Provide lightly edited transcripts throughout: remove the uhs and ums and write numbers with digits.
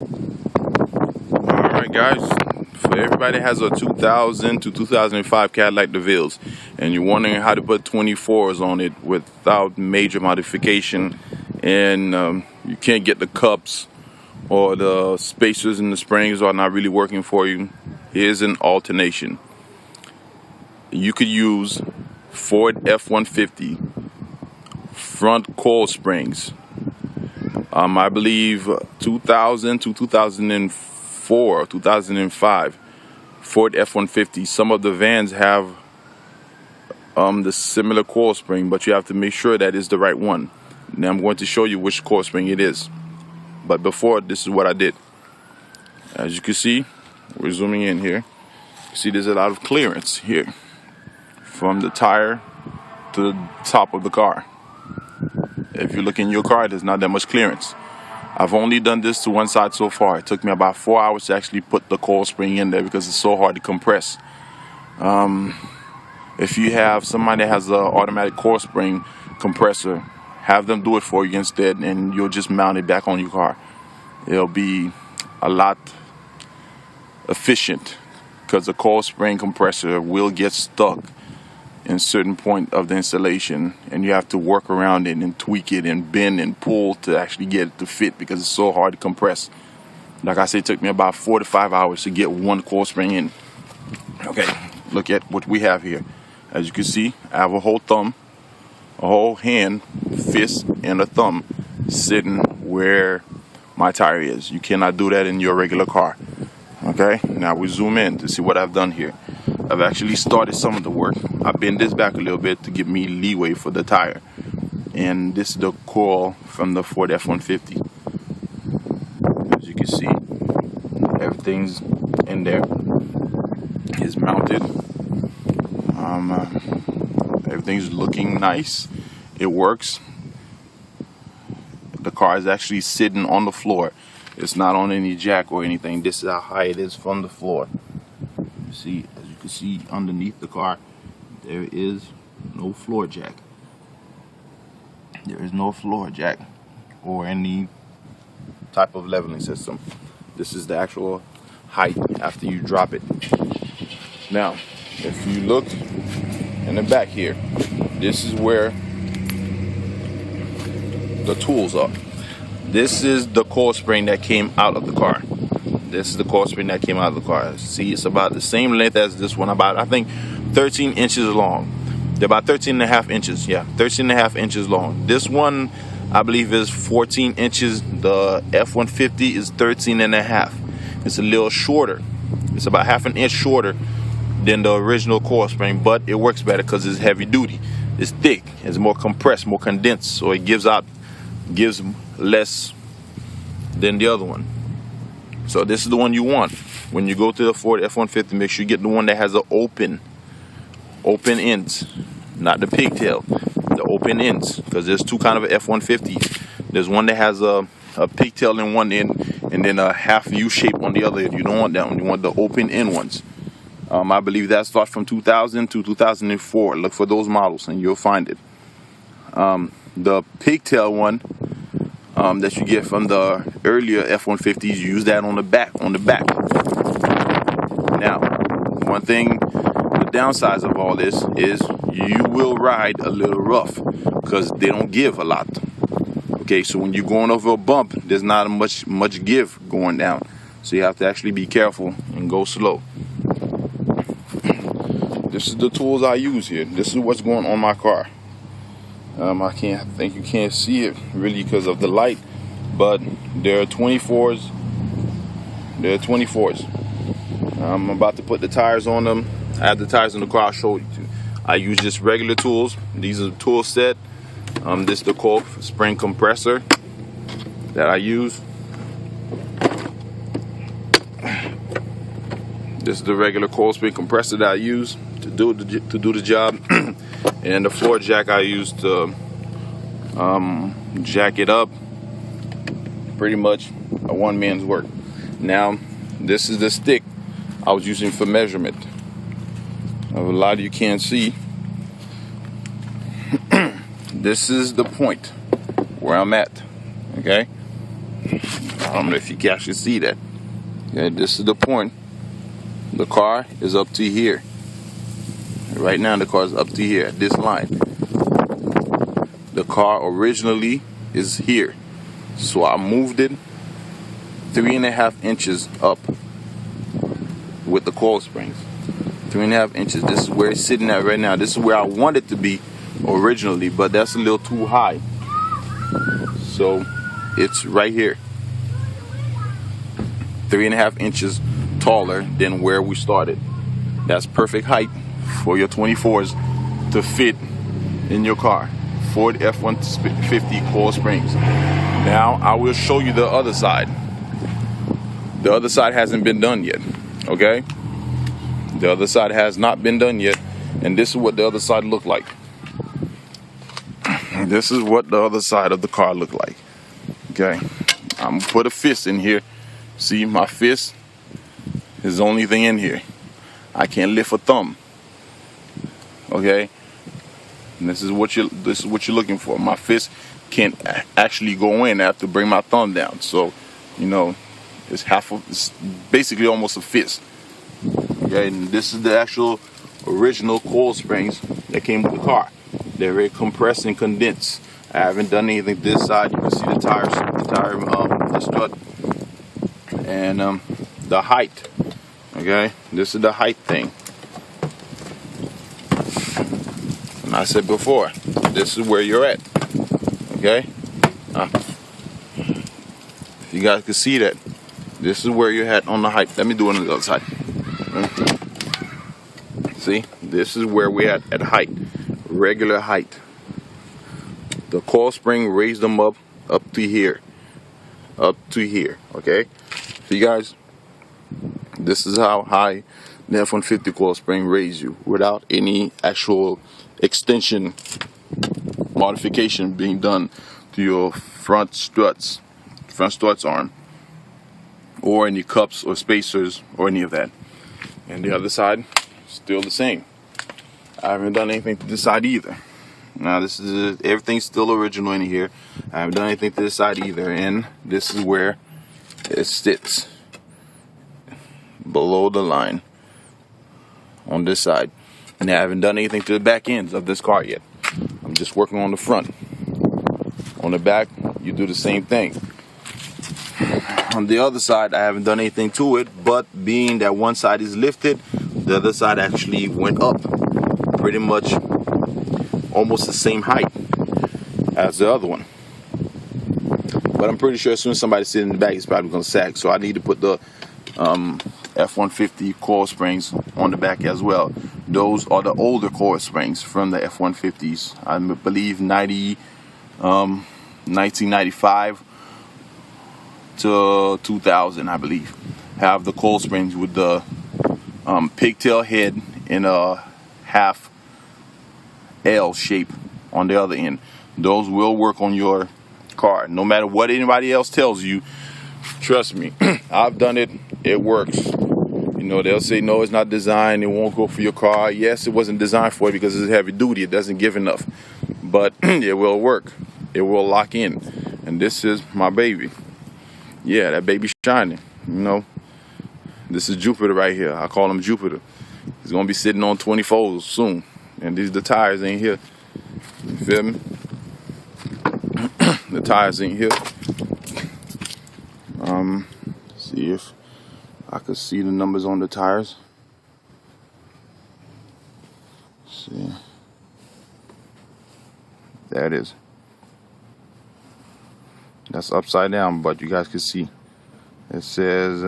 Alright guys, for everybody that has a 2000 to 2005 Cadillac DeVilles and you're wondering how to put 24s on it without major modification, and you can't get the cups or the spacers and the springs are not really working for you, here's an alternation. You could use Ford F-150 front coil springs. I believe 2000 to 2004, 2005 Ford F-150. Some of the vans have the similar coil spring, but you have to make sure that is the right one. Now I'm going to show you which coil spring it is. But before, this is what I did. As you can see, we're zooming in here. You see there's a lot of clearance here from the tire to the top of the car. If you look in your car, there's not that much clearance. I've only done this to one side so far. It took me about 4 hours to actually put the coil spring in there because it's so hard to compress. If you have somebody that has an automatic coil spring compressor, have them do it for you instead, and you'll just mount it back on your car. It'll be a lot efficient because the coil spring compressor will get stuck in certain point of the installation, and you have to work around it and tweak it and bend and pull to actually get it to fit because it's so hard to compress. Like I said, it took me about 4 to 5 hours to get one coil spring in. Okay, look at what we have here. As you can see, I have a whole thumb, a whole hand, fist, and a thumb sitting where my tire is. You cannot do that in your regular car. Okay, now we zoom in to see what I've done here. I've actually started some of the work. I bend this back a little bit to give me leeway for the tire. And this is the coil from the Ford F-150. As you can see, everything's in there. It's mounted. Everything's looking nice. It works. The car is actually sitting on the floor. It's not on any jack or anything. This is how high it is from the floor. You see, as you can see underneath the car, there is no floor jack. There is no floor jack or any type of leveling system. This is the actual height after you drop it. Now, if you look in the back here, this is where the tools are. This is the coil spring that came out of the car. This is the coil spring that came out of the car. See, it's about the same length as this one, about, I think, 13 inches long. They're about 13 and a half inches. Yeah, 13 and a half inches long. This one, I believe, is 14 inches. The F-150 is 13 and a half. It's a little shorter. It's about half an inch shorter than the original coil spring, but it works better because it's heavy duty. It's thick. It's more compressed, more condensed, so it gives less than the other one. So this is the one you want. When you go to the Ford F-150, make sure you get the one that has the open ends, not the pigtail, the open ends, because there's two kind of F-150s. There's one that has a pigtail in one end and then a half U shape on the other end. You don't want that one. You want the open end ones. I believe that starts from 2000 to 2004. Look for those models and you'll find it. The pigtail one that you get from the earlier F-150s, you use that on the back. Now, one thing, the downsides of all this is you will ride a little rough because they don't give a lot. Okay, so when you're going over a bump, there's not much give going down. So you have to actually be careful and go slow. This is the tools I use here. This is what's going on my car. I think you can't see it really because of the light, but there are 24s. I'm about to put the tires on them. I have the tires in the car. I'll show you. I use just regular tools. These are the tool set. This is the coil spring compressor that I use. This is the regular coil spring compressor that I use to do the job. And the floor jack I use to jack it up. Pretty much a one man's work. Now, this is the stick I was using for measurement. A lot of you can't see. This is the point where I'm at. Okay? I don't know if you can actually see that. Okay, this is the point. The car is up to here. Right now the car is up to here at this line. The car originally is here, so I moved it 3.5 inches up with the coil springs. 3.5 inches. This is where it's sitting at right now. This is where I want it to be originally, but that's a little too high. So it's right here. 3.5 inches taller than where we started. That's perfect height for your 24s to fit in your car. Ford F-150 coil springs. Now I will show you the other side. The other side hasn't been done yet. Okay? The other side has not been done yet, and this is what the other side looked like. This is what the other side of the car looked like. Okay? I'm gonna put a fist in here. See, my fist is the only thing in here. I can't lift a thumb. Okay? And this is what you're looking for. My fist can't actually go in. I have to bring my thumb down. So, you know, it's basically almost a fist. Okay, and this is the actual original coil springs that came with the car. They're very compressed and condensed. I haven't done anything to this side. You can see the the strut, and the height. Okay, this is the height thing. And I said before, this is where you're at. Okay, if you guys can see that, this is where you're at on the height. Let me do it on the other side. See, this is where we're at height, regular height. The coil spring raised them up to here, okay? So you guys, this is how high the F-150 coil spring raised you without any actual extension modification being done to your front struts arm, or any cups or spacers or any of that. And the other side, still the same. I haven't done anything to this side either. Now this is everything's still original in here. I haven't done anything to this side either, and this is where it sits, below the line on this side. And I haven't done anything to the back ends of this car yet. I'm just working on the front. On the back, you do the same thing. On the other side, I haven't done anything to it, but being that one side is lifted, the other side actually went up pretty much almost the same height as the other one. But I'm pretty sure as soon as somebody's sitting in the back, it's probably going to sag. So I need to put the F-150 coil springs on the back as well. Those are the older coil springs from the F-150s. I believe 1995 to 2000, I believe, have the coil springs with the pigtail head in a half L shape on the other end. Those will work on your car, no matter what anybody else tells you. Trust me, I've done it. It works. You know, they'll say no, it's not designed, it won't go for your car. Yes, it wasn't designed for it because it's heavy duty, it doesn't give enough, but it will work. It will lock in. And this is my baby. Yeah, that baby's shining. You know, this is Jupiter right here. I call him Jupiter. He's gonna be sitting on 24s soon, and the tires ain't here. You feel me? The tires ain't here. See if I could see the numbers on the tires. Let's see, there it is. That's upside down, but you guys can see it says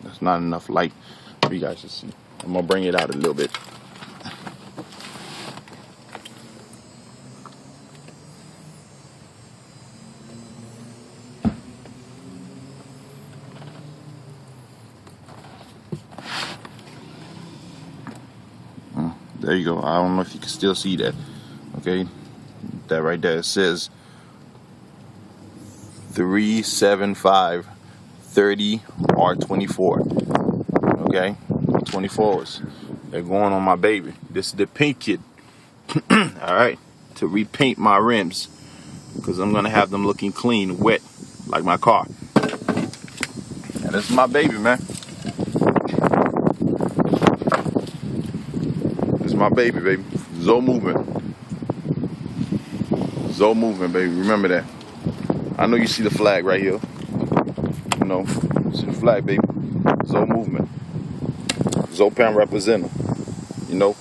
that's not enough light for you guys to see. I'm gonna bring it out a little bit. There you go. I don't know if you can still see that. Okay, that right there, it says 37530 R24. Okay, 24s. They're going on my baby. This is the pink kid. All right. to repaint my rims, because I'm gonna have them looking clean, wet, like my car. And this is my baby, man. This is my baby, baby. Zoe movement. Zoe movement, baby. Remember that. I know you see the flag right here. You know, see the flag, baby. Zoe movement. Zoe Pan representative. You know.